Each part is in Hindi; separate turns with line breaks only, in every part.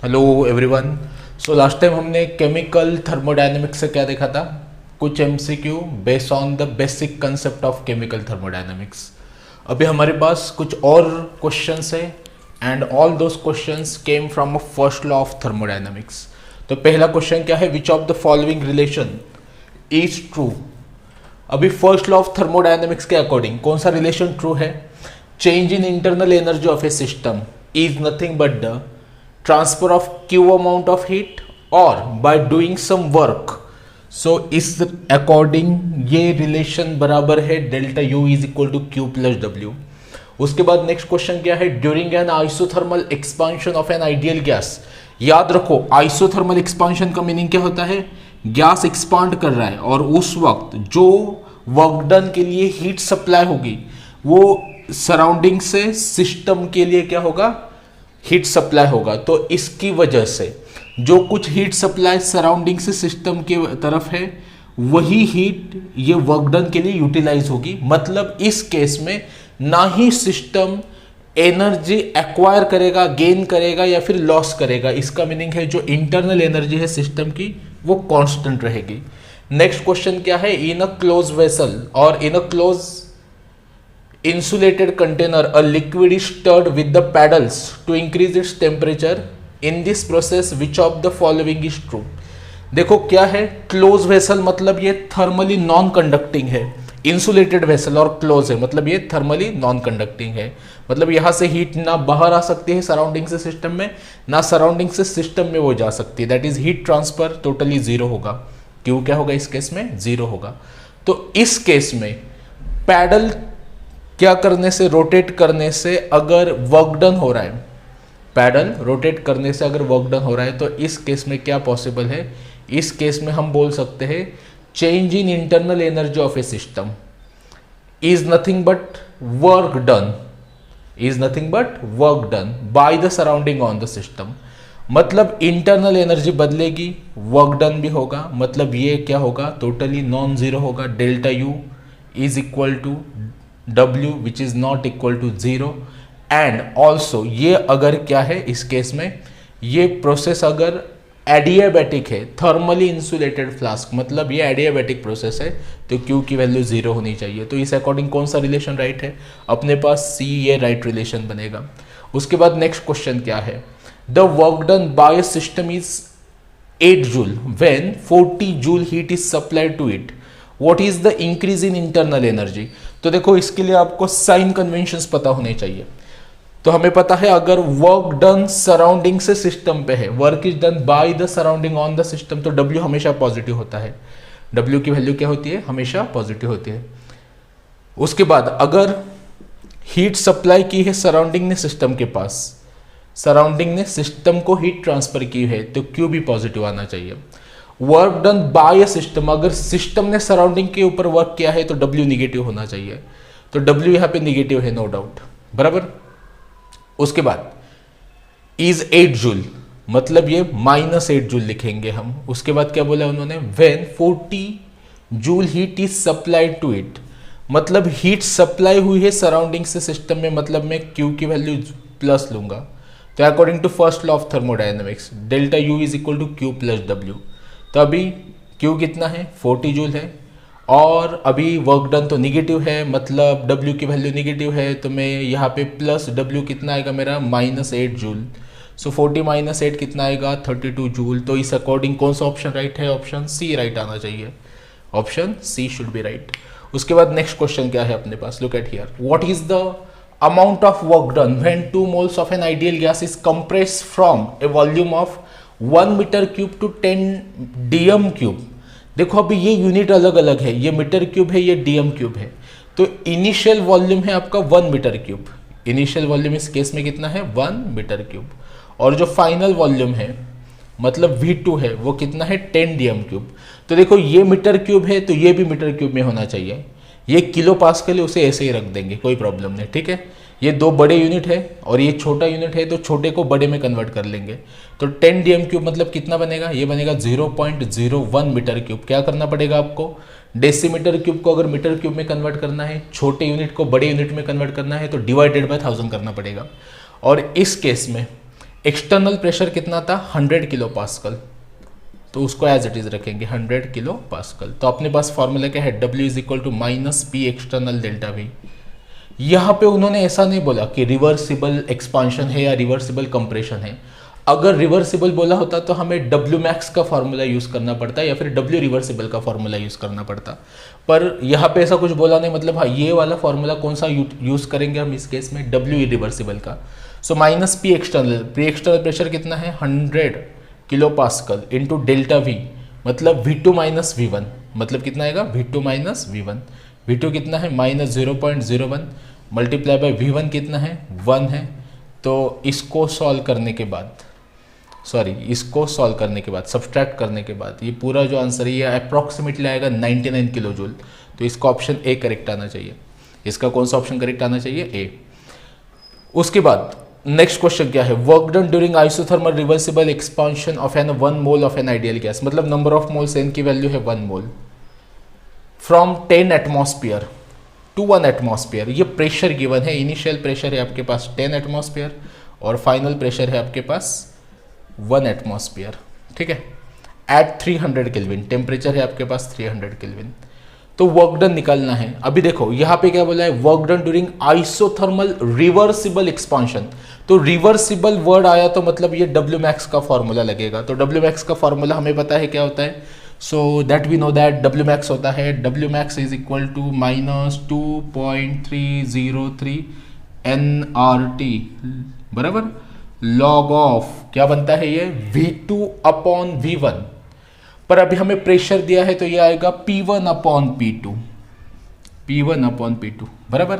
Hello everyone. So last time हमने केमिकल थर्मोडायनेमिक्स से क्या देखा था, कुछ MCQ based on the basic concept of chemical thermodynamics. अभी हमारे पास कुछ और क्वेश्चंस है and all those questions came from a first law of thermodynamics. तो पहला क्वेश्चन क्या है, which of the following relation is true. अभी फर्स्ट लॉ ऑफ थर्मोडायनेमिक्स के अकॉर्डिंग कौन सा रिलेशन ट्रू है, change in internal energy of a system is nothing but the transfer of q amount of heat or by doing some work। so इस अकॉर्डिंग ये रिलेशन बराबर है delta u is equal to q plus W. उसके बाद नेक्स्ट क्वेश्चन क्या है, during an isothermal expansion of an ideal gas. याद रखो आइसोथर्मल एक्सपांशन का मीनिंग क्या होता है, गैस एक्सपांड कर रहा है और उस वक्त जो वर्क डन के लिए हीट सप्लाई होगी वो सराउंडिंग से सिस्टम के लिए क्या होगा, हीट सप्लाई होगा। तो इसकी वजह से जो कुछ हीट सप्लाई सराउंडिंग से सिस्टम के तरफ है वही हीट ये वर्क डन के लिए यूटिलाइज होगी। मतलब इस केस में ना ही सिस्टम एनर्जी एक्वायर करेगा, गेन करेगा या फिर लॉस करेगा। इसका मीनिंग है जो इंटरनल एनर्जी है सिस्टम की वो कांस्टेंट रहेगी। नेक्स्ट क्वेश्चन क्या है, इन अ क्लोज वेसल और in a close insulated container a liquid is stirred with the paddles to increase its temperature। in this process which of the following is true। देखो क्या है, क्लोज वेसल मतलब ये थर्मली नॉन कंडक्टिंग है, इंसुलेटेड वेसल और क्लोज है मतलब ये थर्मली नॉन कंडक्टिंग है। मतलब यहां से हीट ना बाहर आ सकती है सराउंडिंग से सिस्टम में, ना सराउंडिंग से सिस्टम में वो जा सकती है। That is heat transfer totally zero होगा। क्यों क्या होगा इस केस में, जीरो होगा। तो इस केस में पैडल क्या करने से, रोटेट करने से अगर वर्क डन हो रहा है, पैडल रोटेट करने से अगर वर्क डन हो रहा है तो इस केस में क्या पॉसिबल है, इस केस में हम बोल सकते हैं change in internal energy of a system is nothing but work done, is nothing but work done by the surrounding on the system. मतलब इंटरनल एनर्जी बदलेगी, वर्क डन भी होगा, मतलब ये क्या होगा, टोटली नॉन जीरो होगा। Delta U is equal to W which is not equal to 0 and also ये अगर क्या है इस केस में, ये प्रोसेस अगर एडियाबैटिक है, थर्मली इंसुलेटेड फ्लास्क मतलब ये एडियाबैटिक प्रोसेस है तो Q की वैल्यू 0 होनी चाहिए। तो इस अकॉर्डिंग कौन सा रिलेशन राइट है, अपने पास C ये राइट रिलेशन बनेगा। उसके बाद नेक्स्ट क्वेश्चन क्या है, the work done by system is 8 joule when 40 joule heat is supplied to it, what is the increase in internal energy. तो देखो इसके लिए आपको साइन कन्वेंशंस पता होने चाहिए। तो हमें पता है अगर वर्क डन सराउंडिंग से सिस्टम पे है, work is done by the surrounding on the system, तो W हमेशा पॉजिटिव होता है। W की वैल्यू क्या होती है, हमेशा पॉजिटिव होती है। उसके बाद अगर हीट सप्लाई की है सराउंडिंग ने सिस्टम के पास, सराउंडिंग ने सिस्टम को हीट ट्रांसफर की है तो Q भी पॉजिटिव आना चाहिए। वर्क डन बाय सिस्टम, अगर सिस्टम ने सराउंडिंग के ऊपर वर्क किया है तो W निगेटिव होना चाहिए, तो W यहां पे निगेटिव है नो डाउट, बराबर। उसके बाद इज 8 जूल मतलब ये -8 जूल लिखेंगे हम। उसके बाद क्या बोला उन्होंने, when 40 joule heat is supplied to it, मतलब हीट सप्लाई हुई है सराउंडिंग से सिस्टम में, मतलब मैं Q की वैल्यू प्लस लूंगा। तो according to first law of thermodynamics delta U is equal to Q plus W। तो अभी Q कितना है, 40 जूल है और अभी वर्क डन तो निगेटिव है, मतलब W की वैल्यू निगेटिव है, तो मैं यहाँ पे प्लस W कितना आएगा मेरा -8 जूल। सो 40 - 8 कितना आएगा, 32 जूल। तो इस अकॉर्डिंग कौन सा ऑप्शन राइट है, ऑप्शन C राइट आना चाहिए, option C should be right. उसके बाद नेक्स्ट क्वेश्चन क्या है अपने पास, look at here, what is the amount of work done when 2 moles of an ideal gas is compressed from a volume of 1 metre cube to 10 DM cube. देखो अभी ये यूनिट अलग अलग है, ये मीटर क्यूब है, ये DM क्यूब है। तो इनिशियल वॉल्यूम है आपका 1 मीटर क्यूब, इनिशियल वॉल्यूम इस केस में कितना है 1 मीटर क्यूब, और जो फाइनल वॉल्यूम है मतलब V2 है वो कितना है 10 DM क्यूब। तो देखो ये मीटर क्यूब है तो ये भी मीटर क्यूब में होना चाहिए, ये किलो पास्कल है उसे ऐसे ही रख देंगे, कोई प्रॉब्लम नहीं, ठीक है। ये दो बड़े यूनिट है और ये छोटा यूनिट है तो छोटे को बड़े में कन्वर्ट कर लेंगे। तो 10 DM क्यूब मतलब कितना बनेगा, ये बनेगा 0.01 मीटर क्यूब। क्या करना पड़ेगा आपको, डेसीमीटर क्यूब को अगर मीटर क्यूब में कन्वर्ट करना है, छोटे यूनिट को बड़े यूनिट में कन्वर्ट करना है तो डिवाइडेड बाय 1000 करना पड़ेगा। और इस केस में एक्सटर्नल प्रेशर कितना था 100 किलो पास्कल, तो उसको एज इट इज रखेंगे 100 किलो पास्कल। तो अपने पास फॉर्मूला क्या है, W is equal to minus P external delta V. यहाँ पे उन्होंने ऐसा नहीं बोला कि रिवर्सिबल एक्सपांशन है या रिवर्सिबल कंप्रेशन है। अगर रिवर्सिबल बोला होता तो हमें W मैक्स का फॉर्मूला यूज करना पड़ता या फिर W रिवर्सिबल का फॉर्मूला यूज करना पड़ता, पर यहाँ पे ऐसा कुछ बोला नहीं। मतलब हाँ, ये वाला फॉर्मूला कौन सा यूज करेंगे हम इस केस में, W रिवर्सिबल का। So minus P external pressure कितना है 100 kilo pascal into delta we, मतलब V2 माइनस V1, मतलब कितना आएगा V2 माइनस V1। V2 कितना है माइनस 0.01 मल्टीप्लाई बाय V1 कितना है 1 है। तो इसको सॉल्व करने के बाद, सब्सट्रैक्ट करने के बाद ये पूरा जो आंसर है ये अप्रॉक्सीमेटली आएगा 99 किलो जूल। तो इसका ऑप्शन ए करेक्ट आना चाहिए। इसका कौन सा ऑप्शन करेक्ट आना चाहिए, ए। उसके बाद नेक्स्ट क्वेश्चन क्या है, work done during isothermal reversible expansion of an 1 mole of an ideal gas, मतलब नंबर ऑफ मोल्स एन की वैल्यू है 1 mole, from 10 atmosphere to 1 atmosphere. ये प्रेशर गिवन है, इनिशियल प्रेशर है आपके पास 10 एटमॉस्फेयर और फाइनल प्रेशर है आपके पास 1 एटमॉस्फेयर, ठीक है। एट 300 केल्विन, टेम्परेचर है आपके पास 300 केल्विन। तो वर्क डन निकालना है। अभी देखो यहाँ पे क्या बोला है, work done during isothermal reversible expansion. तो रिवर्सिबल वर्ड आया तो मतलब ये W मैक्स का फॉर्मूला लगेगा। तो W मैक्स का फॉर्मूला हमें पता है क्या होता है, so that we know that W max होता है W max is equal to minus 2.303 nRT बराबर लॉग ऑफ क्या बनता है ये V2 अपॉन V1। पर अभी हमें प्रेशर दिया है तो ये आएगा P1 upon P2, P1 upon P2 बराबर।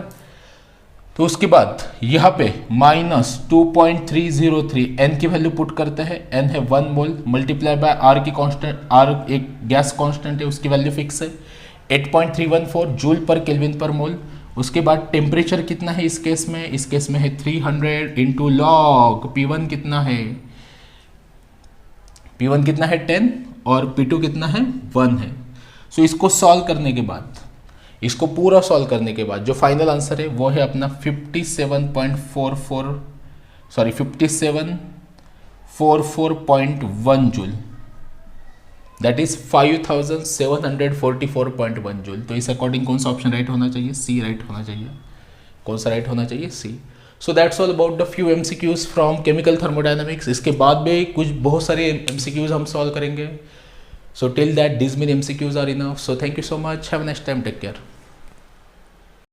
तो उसके बाद यहाँ पे माइनस 2.303 n की वैल्यू पुट करते हैं, n है 1 मोल मल्टीप्लाई बाय r की कांस्टेंट, r एक गैस कांस्टेंट है उसकी वैल्यू फिक्स है 8.314 जूल पर केल्विन पर मोल। उसके बाद टेम्परेचर कितना है इस केस में है 300 इंटू लॉग P1 कितना है 10 और P2 कितना है 1 है। सो इसको सॉल्व करने के बाद, इसको पूरा सॉल्व करने के बाद जो फाइनल आंसर है वो है अपना 5744.1 जूल, दैट इज 5744.1 जूल। तो इस अकॉर्डिंग कौन सा ऑप्शन राइट होना चाहिए, सी राइट होना चाहिए। कौन सा राइट होना चाहिए, C. So that's all about the few MCQs from chemical thermodynamics. इसके बाद भी कुछ बहुत सारे MCQs हम सॉल्व करेंगे। So till that this many MCQs are enough. So thank you so much, have a nice time, take care.